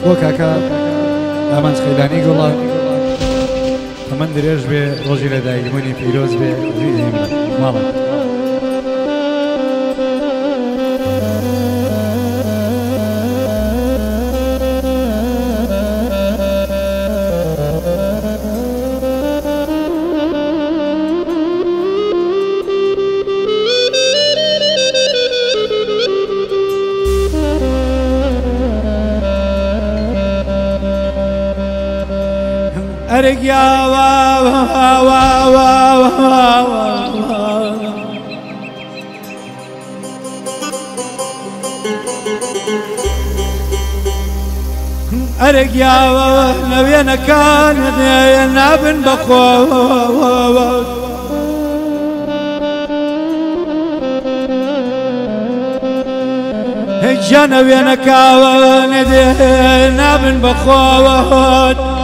بۆ کاکە ئامانج خەیلانی گوڵە هەمان درێژ بێ ڕۆژی لەدایکبوونی پیرۆز بێ عزیزیم ماڵە أرق يا أرق يا نبينا كان نابن بقوة هجانا بينا كان نابن بقوة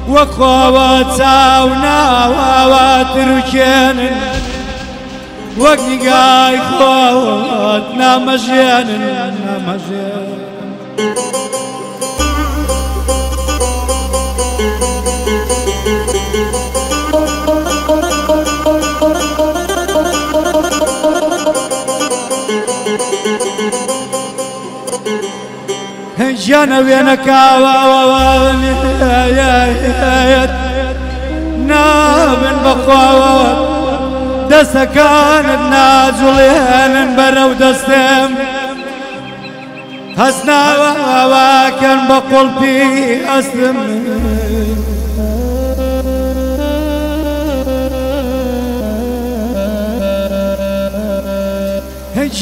وقوات ساونا واتركين وقنقاي خوات نامجين جانا بينك نابن بقوات دستا كانت نازلين برا ودستم هسنا وكان بقول في أسلم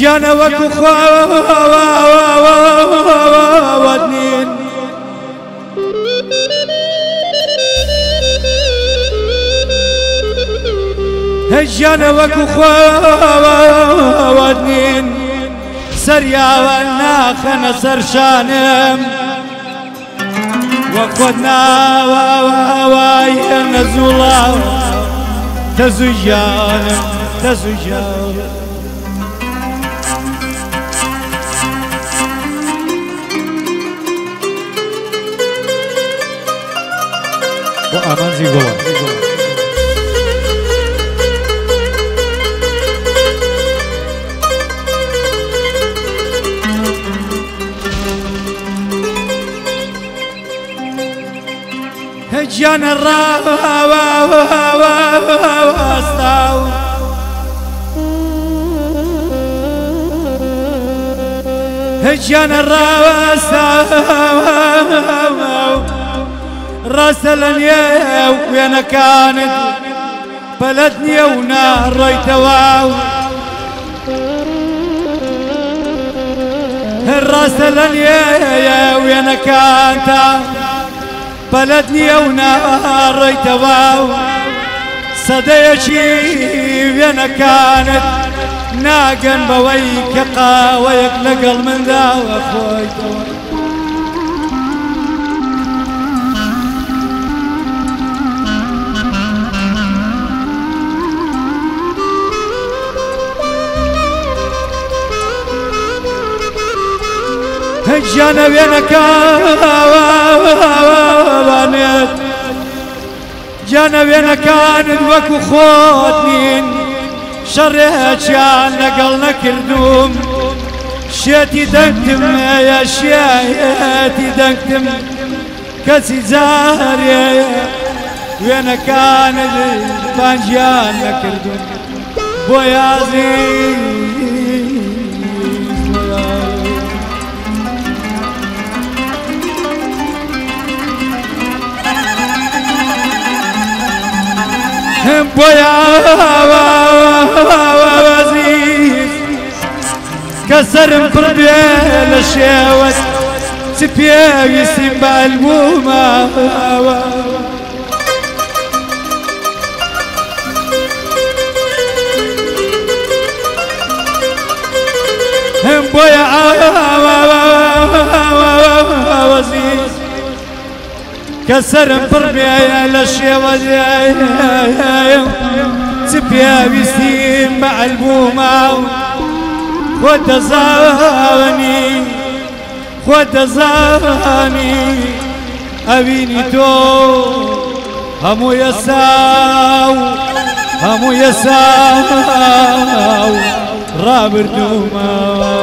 جانا وكو خواتنين هجانا وكو خواتنين سريا والناخنا سرشانم وقدنا وين نزولا تزجانم وآمان زي قوة هجان الراستاو هجان الراستاو راسلني وين كانت بلدني ونار ريتواو راسلني وين كانت بلدني ونار ريتواو صديقي وين كانت ناقن بويك قاويك لقل من ذا واخوي جانا بينك وانت جانا بينك كانت وكو خوتنين شريت شان نقلنا كردوم شيتي دنكتم يا شيتي دنكتم كسي زاري وين كانت بانجان كردوم بويازي بويا وزيز كسر بربيل الشيوت سبيا يسيب بالبوما بويا وزيز كسر بربيل الشيوت سبيا يسيب بالبوما وتزاوني خود دەزانی ئەبینی تۆ هەموو یەساو هەموو یەساو ڕابردوومە